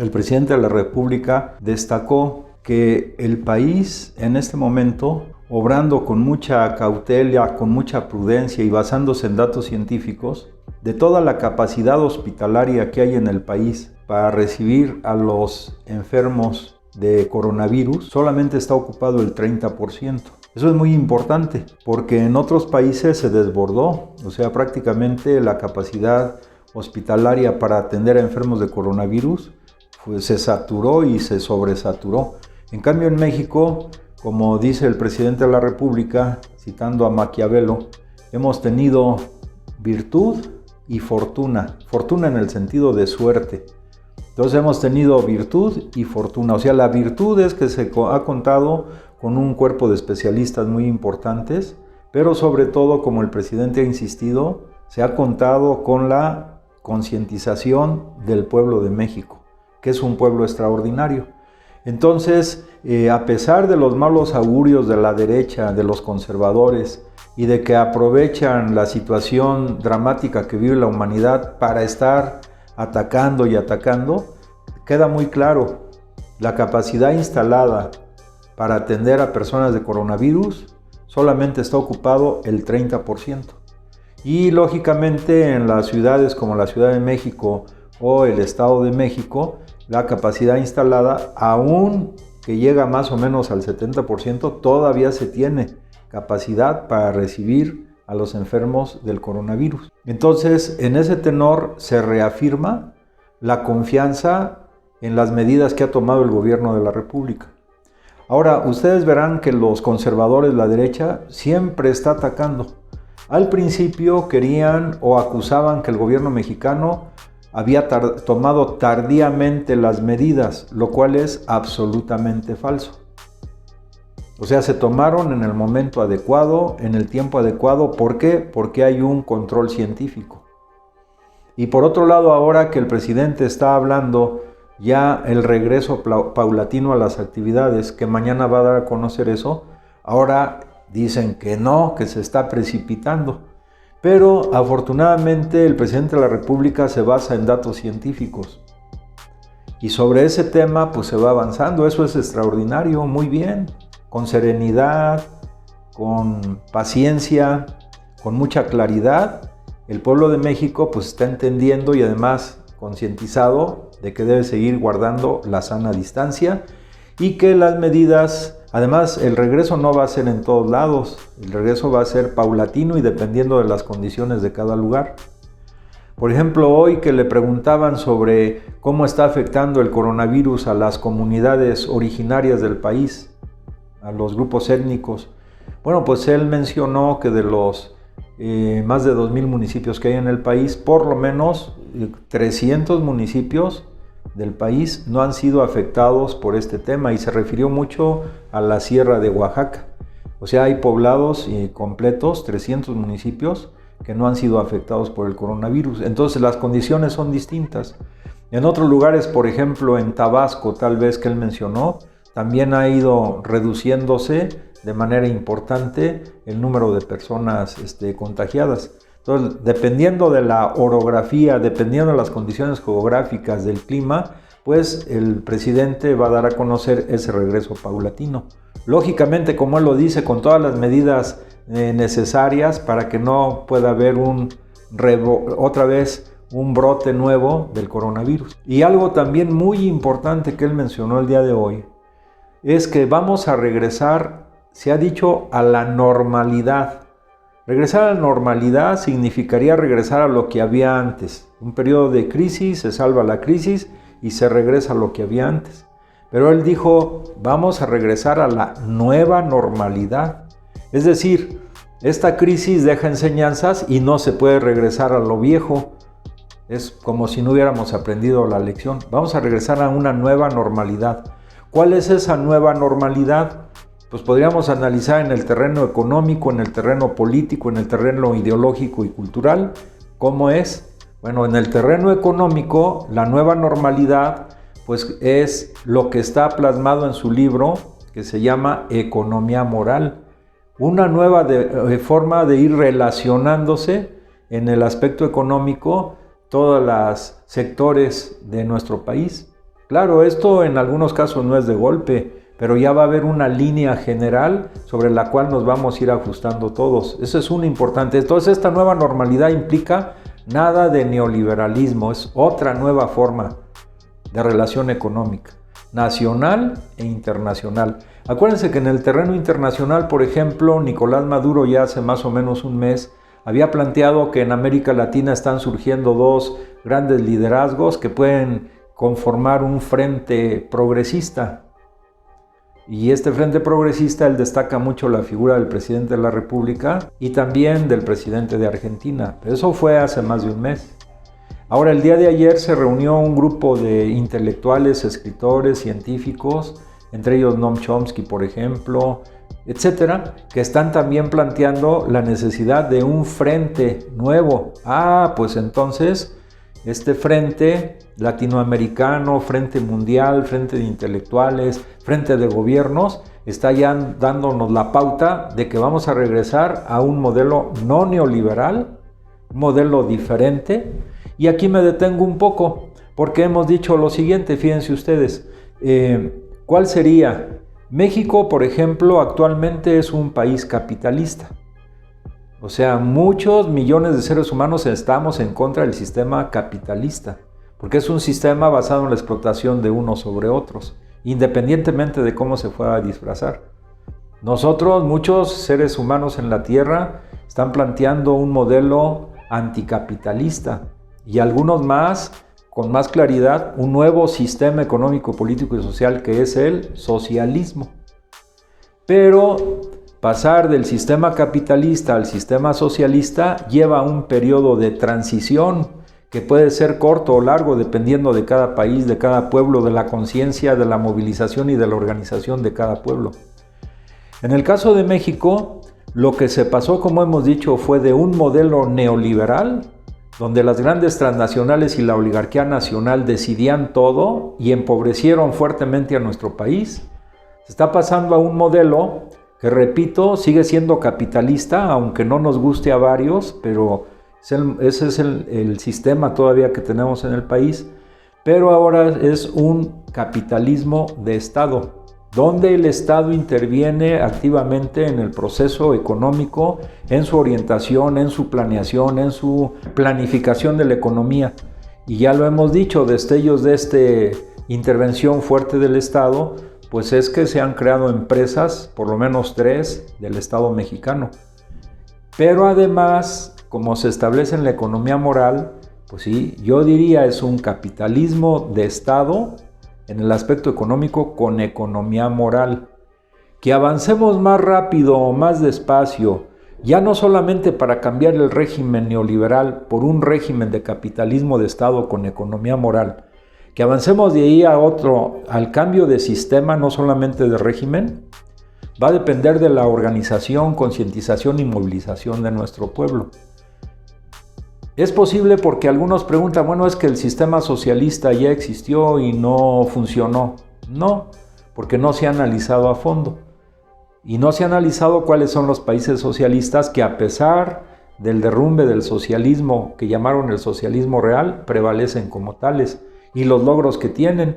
el presidente de la República destacó que el país en este momento, obrando con mucha cautela, con mucha prudencia y basándose en datos científicos, de toda la capacidad hospitalaria que hay en el país para recibir a los enfermos de coronavirus, solamente está ocupado el 30%. Eso es muy importante porque en otros países se desbordó, o sea, prácticamente la capacidad hospitalaria para atender a enfermos de coronavirus pues se saturó y se sobresaturó. En cambio en México, como dice el presidente de la República, citando a Maquiavelo, hemos tenido virtud y fortuna en el sentido de suerte. Entonces hemos tenido virtud y fortuna, o sea, la virtud es que se ha contado con un cuerpo de especialistas muy importantes, pero sobre todo, como el presidente ha insistido, se ha contado con la concientización del pueblo de México, que es un pueblo extraordinario. Entonces, a pesar de los malos augurios de la derecha, de los conservadores, y de que aprovechan la situación dramática que vive la humanidad para estar atacando y atacando, queda muy claro, la capacidad instalada para atender a personas de coronavirus solamente está ocupado el 30%. Y lógicamente en las ciudades como la Ciudad de México o el Estado de México, la capacidad instalada, aún que llega más o menos al 70%, todavía se tiene capacidad para recibir a los enfermos del coronavirus. Entonces, en ese tenor se reafirma la confianza en las medidas que ha tomado el gobierno de la República. Ahora, ustedes verán que los conservadores, la derecha, siempre está atacando. Al principio querían o acusaban que el gobierno mexicano había tomado tardíamente las medidas, lo cual es absolutamente falso. O sea, se tomaron en el momento adecuado, en el tiempo adecuado. ¿Por qué? Porque hay un control científico. Y por otro lado, ahora que el presidente está hablando ya el regreso paulatino a las actividades, que mañana va a dar a conocer eso, ahora dicen que no, que se está precipitando. Pero afortunadamente el presidente de la República se basa en datos científicos. Y sobre ese tema pues se va avanzando. Eso es extraordinario, muy bien. Con serenidad, con paciencia, con mucha claridad, el pueblo de México pues está entendiendo y además concientizado de que debe seguir guardando la sana distancia y que las medidas, además el regreso no va a ser en todos lados, el regreso va a ser paulatino y dependiendo de las condiciones de cada lugar. Por ejemplo, hoy que le preguntaban sobre cómo está afectando el coronavirus a las comunidades originarias del país, a los grupos étnicos. Bueno, pues él mencionó que de los más de 2,000 municipios que hay en el país, por lo menos 300 municipios del país no han sido afectados por este tema y se refirió mucho a la Sierra de Oaxaca. O sea, hay poblados completos, 300 municipios, que no han sido afectados por el coronavirus. Entonces las condiciones son distintas. En otros lugares, por ejemplo en Tabasco, tal vez que él mencionó, también ha ido reduciéndose de manera importante el número de personas contagiadas. Entonces, dependiendo de la orografía, dependiendo de las condiciones geográficas del clima, pues el presidente va a dar a conocer ese regreso paulatino. Lógicamente, como él lo dice, con todas las medidas necesarias para que no pueda haber otra vez un brote nuevo del coronavirus. Y algo también muy importante que él mencionó el día de hoy, es que vamos a regresar, se ha dicho, a la normalidad. Regresar a la normalidad significaría regresar a lo que había antes. Un periodo de crisis, se salva la crisis y se regresa a lo que había antes. Pero él dijo, vamos a regresar a la nueva normalidad. Es decir, esta crisis deja enseñanzas y no se puede regresar a lo viejo. Es como si no hubiéramos aprendido la lección. Vamos a regresar a una nueva normalidad. ¿Cuál es esa nueva normalidad? Pues podríamos analizar en el terreno económico, en el terreno político, en el terreno ideológico y cultural. ¿Cómo es? Bueno, en el terreno económico, la nueva normalidad pues es lo que está plasmado en su libro que se llama Economía Moral. Una nueva forma de ir relacionándose en el aspecto económico todos los sectores de nuestro país. Claro, esto en algunos casos no es de golpe, pero ya va a haber una línea general sobre la cual nos vamos a ir ajustando todos. Eso es un importante. Entonces, esta nueva normalidad implica nada de neoliberalismo, es otra nueva forma de relación económica, nacional e internacional. Acuérdense que en el terreno internacional, por ejemplo, Nicolás Maduro ya hace más o menos un mes había planteado que en América Latina están surgiendo dos grandes liderazgos que pueden conformar un frente progresista. Y este frente progresista, él destaca mucho la figura del presidente de la República y también del presidente de Argentina. Pero eso fue hace más de un mes. Ahora, el día de ayer se reunió un grupo de intelectuales, escritores, científicos, entre ellos Noam Chomsky, por ejemplo, etcétera, que están también planteando la necesidad de un frente nuevo. Pues entonces, este frente latinoamericano, frente mundial, frente de intelectuales, frente de gobiernos, está ya dándonos la pauta de que vamos a regresar a un modelo no neoliberal, un modelo diferente. Y aquí me detengo un poco, porque hemos dicho lo siguiente, fíjense ustedes, ¿cuál sería? México, por ejemplo, actualmente es un país capitalista. O sea, muchos millones de seres humanos estamos en contra del sistema capitalista, porque es un sistema basado en la explotación de unos sobre otros, independientemente de cómo se fuera a disfrazar. Nosotros, muchos seres humanos en la Tierra, están planteando un modelo anticapitalista y algunos más, con más claridad, un nuevo sistema económico, político y social que es el socialismo. Pero pasar del sistema capitalista al sistema socialista lleva un periodo de transición que puede ser corto o largo dependiendo de cada país, de cada pueblo, de la conciencia, de la movilización y de la organización de cada pueblo. En el caso de México, lo que se pasó, como hemos dicho, fue de un modelo neoliberal, donde las grandes transnacionales y la oligarquía nacional decidían todo y empobrecieron fuertemente a nuestro país. Se está pasando a un modelo que, repito, sigue siendo capitalista, aunque no nos guste a varios, pero ese es el sistema todavía que tenemos en el país. Pero ahora es un capitalismo de Estado, donde el Estado interviene activamente en el proceso económico, en su orientación, en su planeación, en su planificación de la economía. Y ya lo hemos dicho, destellos de esta intervención fuerte del Estado, pues es que se han creado empresas, por lo menos 3, del Estado mexicano. Pero además, como se establece en la economía moral, pues sí, yo diría es un capitalismo de Estado en el aspecto económico con economía moral. Que avancemos más rápido o más despacio, ya no solamente para cambiar el régimen neoliberal por un régimen de capitalismo de Estado con economía moral, que avancemos de ahí a otro, al cambio de sistema, no solamente de régimen, va a depender de la organización, concientización y movilización de nuestro pueblo. Es posible porque algunos preguntan, bueno, es que el sistema socialista ya existió y no funcionó. No, porque no se ha analizado a fondo. Y no se ha analizado cuáles son los países socialistas que, a pesar del derrumbe del socialismo que llamaron el socialismo real, prevalecen como tales. Y los logros que tienen.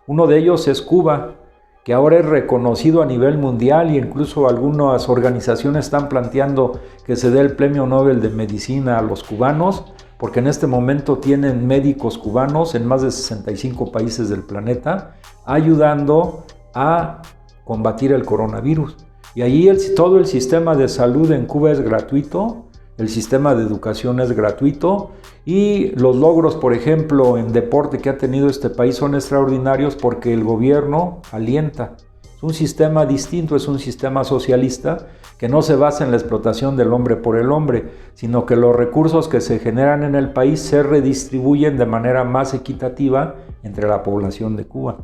Uno de ellos es Cuba, que ahora es reconocido a nivel mundial y incluso algunas organizaciones están planteando que se dé el Premio Nobel de Medicina a los cubanos, porque en este momento tienen médicos cubanos en más de 65 países del planeta, ayudando a combatir el coronavirus. Y allí todo el sistema de salud en Cuba es gratuito, el sistema de educación es gratuito y los logros, por ejemplo, en deporte que ha tenido este país son extraordinarios porque el gobierno alienta. Es un sistema distinto, es un sistema socialista que no se basa en la explotación del hombre por el hombre, sino que los recursos que se generan en el país se redistribuyen de manera más equitativa entre la población de Cuba.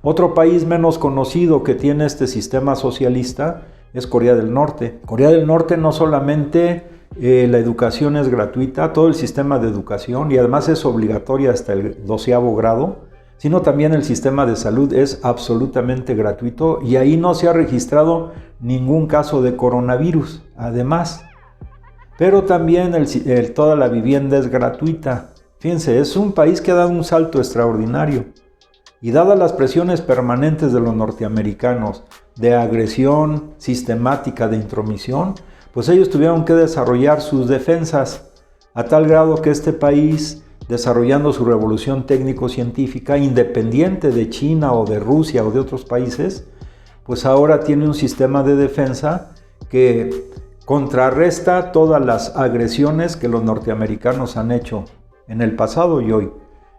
Otro país menos conocido que tiene este sistema socialista es Corea del Norte. Corea del Norte no solamente la educación es gratuita, todo el sistema de educación, y además es obligatoria hasta el 12º grado, sino también el sistema de salud es absolutamente gratuito y ahí no se ha registrado ningún caso de coronavirus, además. Pero también toda la vivienda es gratuita. Fíjense, es un país que ha dado un salto extraordinario. Y dadas las presiones permanentes de los norteamericanos de agresión sistemática, de intromisión, pues ellos tuvieron que desarrollar sus defensas a tal grado que este país, desarrollando su revolución técnico-científica, independiente de China o de Rusia o de otros países, pues ahora tiene un sistema de defensa que contrarresta todas las agresiones que los norteamericanos han hecho en el pasado y hoy.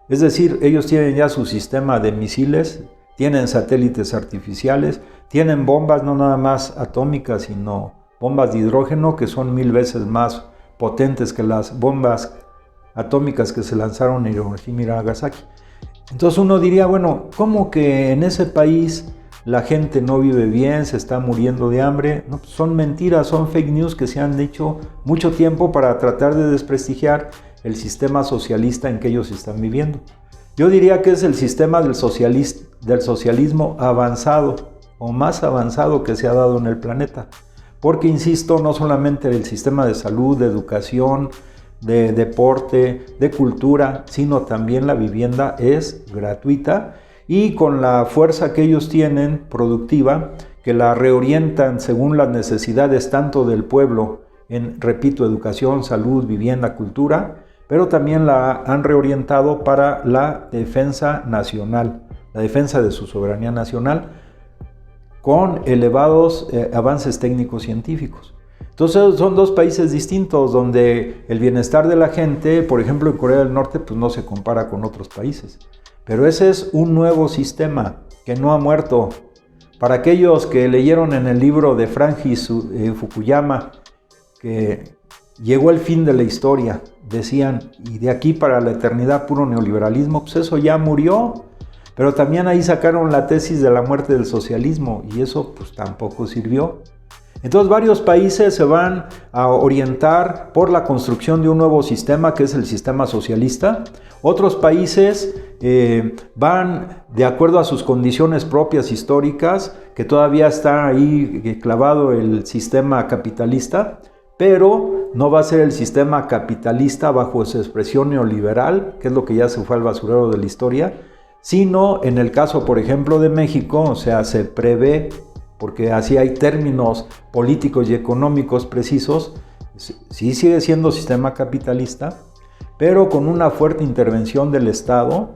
Es decir, ellos tienen ya su sistema de misiles, tienen satélites artificiales, tienen bombas no nada más atómicas, sino bombas de hidrógeno que son 1000 veces más potentes que las bombas atómicas que se lanzaron en Hiroshima y Nagasaki. Entonces uno diría, bueno, ¿cómo que en ese país la gente no vive bien, se está muriendo de hambre? No, pues son mentiras, son fake news que se han dicho mucho tiempo para tratar de desprestigiar el sistema socialista en que ellos están viviendo. Yo diría que es el sistema del socialismo avanzado o más avanzado que se ha dado en el planeta. Porque, insisto, no solamente el sistema de salud, de educación, de deporte, de cultura, sino también la vivienda es gratuita y con la fuerza que ellos tienen productiva, que la reorientan según las necesidades tanto del pueblo en, repito, educación, salud, vivienda, cultura, pero también la han reorientado para la defensa nacional, la defensa de su soberanía nacional, con elevados avances técnicos científicos. Entonces son dos países distintos donde el bienestar de la gente, por ejemplo en Corea del Norte, pues no se compara con otros países. Pero ese es un nuevo sistema que no ha muerto. Para aquellos que leyeron en el libro de Francis Fukuyama que llegó el fin de la historia, decían, y de aquí para la eternidad puro neoliberalismo, pues eso ya murió. Pero también ahí sacaron la tesis de la muerte del socialismo y eso pues tampoco sirvió. Entonces varios países se van a orientar por la construcción de un nuevo sistema que es el sistema socialista. Otros países van de acuerdo a sus condiciones propias históricas, que todavía está ahí clavado el sistema capitalista, pero no va a ser el sistema capitalista bajo su expresión neoliberal, que es lo que ya se fue al basurero de la historia, sino en el caso, por ejemplo, de México, o sea, se prevé, porque así hay términos políticos y económicos precisos, sí sigue siendo sistema capitalista, pero con una fuerte intervención del Estado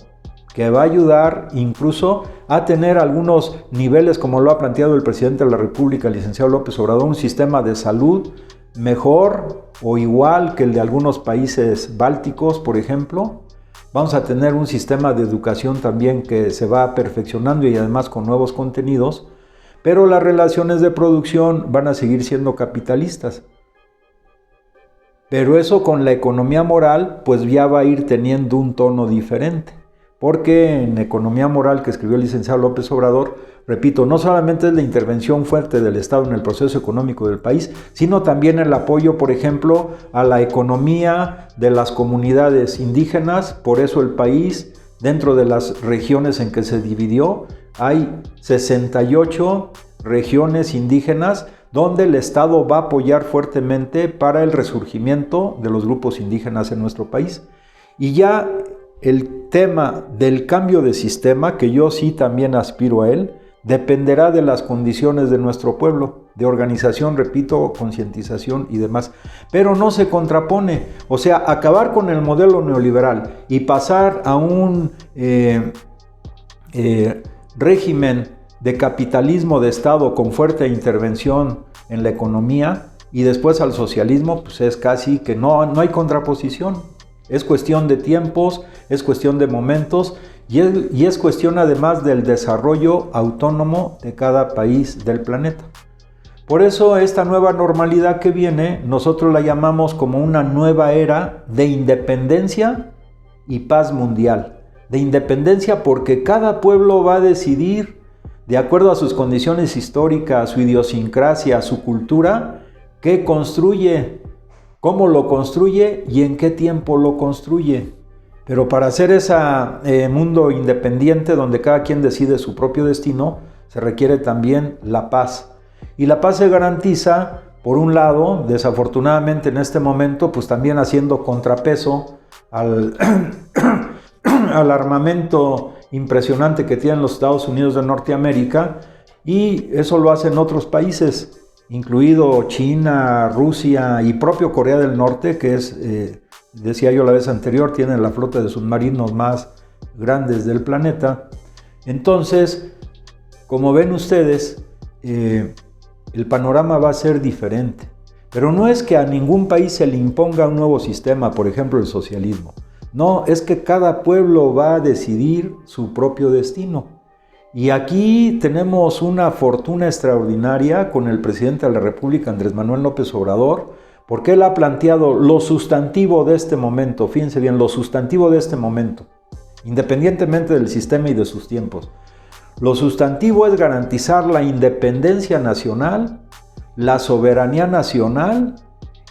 que va a ayudar incluso a tener algunos niveles, como lo ha planteado el presidente de la República, el licenciado López Obrador, un sistema de salud mejor o igual que el de algunos países bálticos, por ejemplo. Vamos a tener un sistema de educación también que se va perfeccionando y además con nuevos contenidos, pero las relaciones de producción van a seguir siendo capitalistas. Pero eso con la economía moral pues ya va a ir teniendo un tono diferente, porque en economía moral que escribió el licenciado López Obrador, repito, no solamente es la intervención fuerte del Estado en el proceso económico del país, sino también el apoyo, por ejemplo, a la economía de las comunidades indígenas. Por eso el país, dentro de las regiones en que se dividió, hay 68 regiones indígenas donde el Estado va a apoyar fuertemente para el resurgimiento de los grupos indígenas en nuestro país. Y ya el tema del cambio de sistema, que yo sí también aspiro a él, dependerá de las condiciones de nuestro pueblo, de organización, repito, concientización y demás. Pero no se contrapone, o sea, acabar con el modelo neoliberal y pasar a un régimen de capitalismo de Estado con fuerte intervención en la economía y después al socialismo, pues es casi que no hay contraposición. Es cuestión de tiempos, es cuestión de momentos y es cuestión además del desarrollo autónomo de cada país del planeta. Por eso esta nueva normalidad que viene, nosotros la llamamos como una nueva era de independencia y paz mundial. De independencia porque cada pueblo va a decidir, de acuerdo a sus condiciones históricas, su idiosincrasia, su cultura, qué construye, cómo lo construye y en qué tiempo lo construye. Pero para hacer ese mundo independiente donde cada quien decide su propio destino, se requiere también la paz. Y la paz se garantiza, por un lado, desafortunadamente en este momento, pues también haciendo contrapeso al armamento impresionante que tienen los Estados Unidos de Norteamérica, y eso lo hacen otros países, incluido China, Rusia y propio Corea del Norte, que es, decía yo la vez anterior, tiene la flota de submarinos más grandes del planeta. Entonces, como ven ustedes, el panorama va a ser diferente. Pero no es que a ningún país se le imponga un nuevo sistema, por ejemplo el socialismo. No, es que cada pueblo va a decidir su propio destino. Y aquí tenemos una fortuna extraordinaria con el presidente de la República, Andrés Manuel López Obrador, porque él ha planteado lo sustantivo de este momento, fíjense bien, lo sustantivo de este momento, independientemente del sistema y de sus tiempos. Lo sustantivo es garantizar la independencia nacional, la soberanía nacional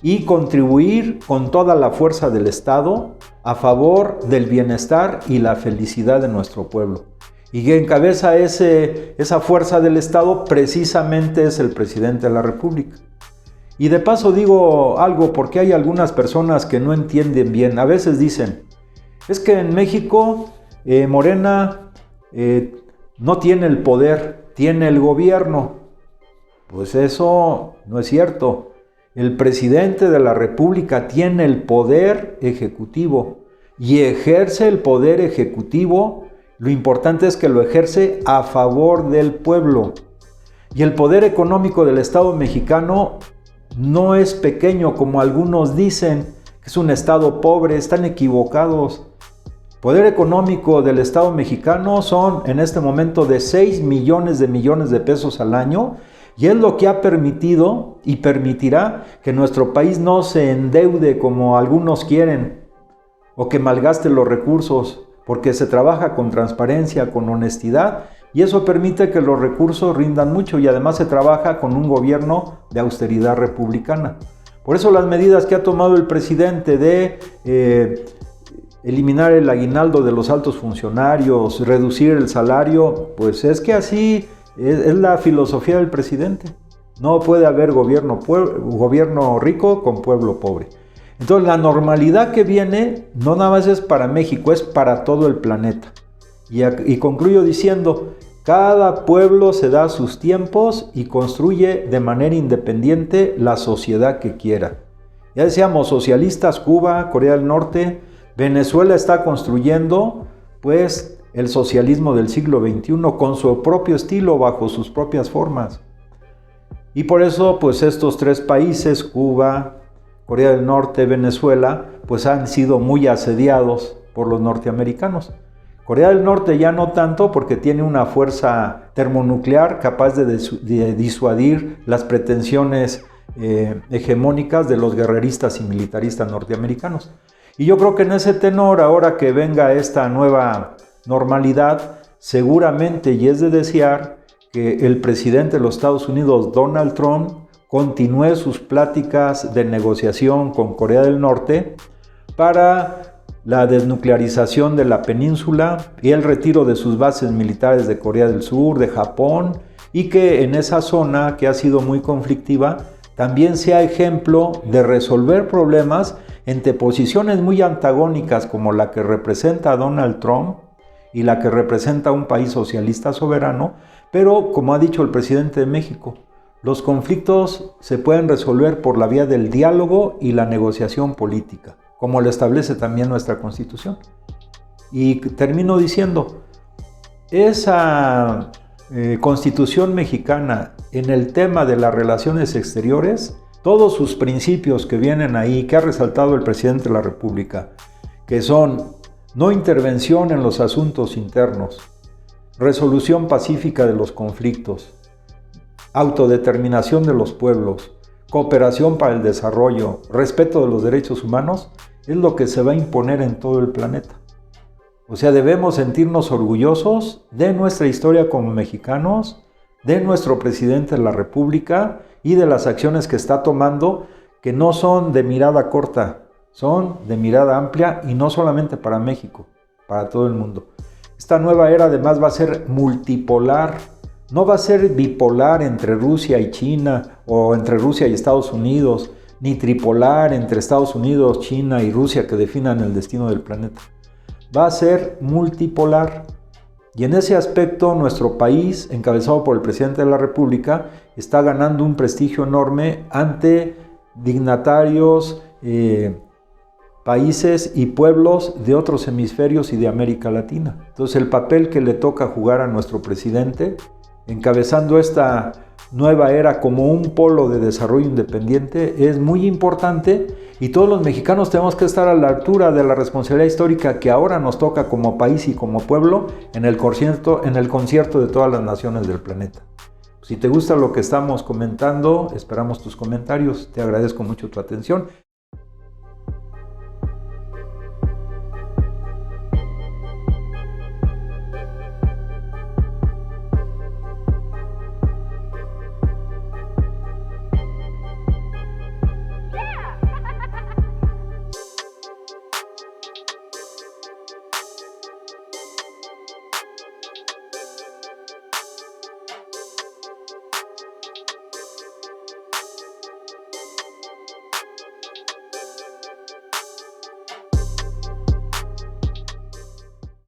y contribuir con toda la fuerza del Estado a favor del bienestar y la felicidad de nuestro pueblo. Y que encabeza esa fuerza del Estado precisamente es el presidente de la República. Y de paso digo algo porque hay algunas personas que no entienden bien. A veces dicen, es que en México Morena no tiene el poder, tiene el gobierno. Pues eso no es cierto. El presidente de la República tiene el poder ejecutivo y ejerce el poder ejecutivo. Lo importante es que lo ejerce a favor del pueblo. Y el poder económico del Estado mexicano no es pequeño como algunos dicen, que es un Estado pobre. Están equivocados. El poder económico del Estado mexicano son en este momento de 6 millones de pesos al año, y es lo que ha permitido y permitirá que nuestro país no se endeude como algunos quieren o que malgaste los recursos, porque se trabaja con transparencia, con honestidad, y eso permite que los recursos rindan mucho, y además se trabaja con un gobierno de austeridad republicana. Por eso las medidas que ha tomado el presidente de eliminar el aguinaldo de los altos funcionarios, reducir el salario, pues es que así es la filosofía del presidente. No puede haber gobierno rico con pueblo pobre. Entonces la normalidad que viene no nada más es para México, es para todo el planeta. Y concluyo diciendo, cada pueblo se da sus tiempos y construye de manera independiente la sociedad que quiera. Ya decíamos, socialistas, Cuba, Corea del Norte, Venezuela está construyendo pues el socialismo del siglo XXI con su propio estilo, bajo sus propias formas. Y por eso pues estos tres países, Cuba, Corea del Norte, Venezuela, pues han sido muy asediados por los norteamericanos. Corea del Norte ya no tanto, porque tiene una fuerza termonuclear capaz de disuadir las pretensiones hegemónicas de los guerreristas y militaristas norteamericanos. Y yo creo que en ese tenor, ahora que venga esta nueva normalidad, seguramente, y es de desear, que el presidente de los Estados Unidos, Donald Trump, continúe sus pláticas de negociación con Corea del Norte para la desnuclearización de la península y el retiro de sus bases militares de Corea del Sur, de Japón, y que en esa zona que ha sido muy conflictiva también sea ejemplo de resolver problemas entre posiciones muy antagónicas como la que representa Donald Trump y la que representa un país socialista soberano, pero como ha dicho el presidente de México, los conflictos se pueden resolver por la vía del diálogo y la negociación política, como lo establece también nuestra Constitución. Y termino diciendo, esa Constitución mexicana en el tema de las relaciones exteriores, todos sus principios que vienen ahí, que ha resaltado el presidente de la República, que son no intervención en los asuntos internos, resolución pacífica de los conflictos, autodeterminación de los pueblos, cooperación para el desarrollo, respeto de los derechos humanos, es lo que se va a imponer en todo el planeta. O sea, debemos sentirnos orgullosos de nuestra historia como mexicanos, de nuestro presidente de la República y de las acciones que está tomando, que no son de mirada corta, son de mirada amplia, y no solamente para México, para todo el mundo. Esta nueva era además va a ser multipolar, no va a ser bipolar entre Rusia y China o entre Rusia y Estados Unidos, ni tripolar entre Estados Unidos, China y Rusia que definan el destino del planeta. Va a ser multipolar, Y en ese aspecto nuestro país, encabezado por el presidente de la República, está ganando un prestigio enorme ante dignatarios, países y pueblos de otros hemisferios y de América Latina. Entonces el papel que le toca jugar a nuestro presidente, encabezando esta nueva era como un polo de desarrollo independiente, es muy importante, y todos los mexicanos tenemos que estar a la altura de la responsabilidad histórica que ahora nos toca como país y como pueblo en el concierto de todas las naciones del planeta. Si te gusta lo que estamos comentando, esperamos tus comentarios. Te agradezco mucho tu atención.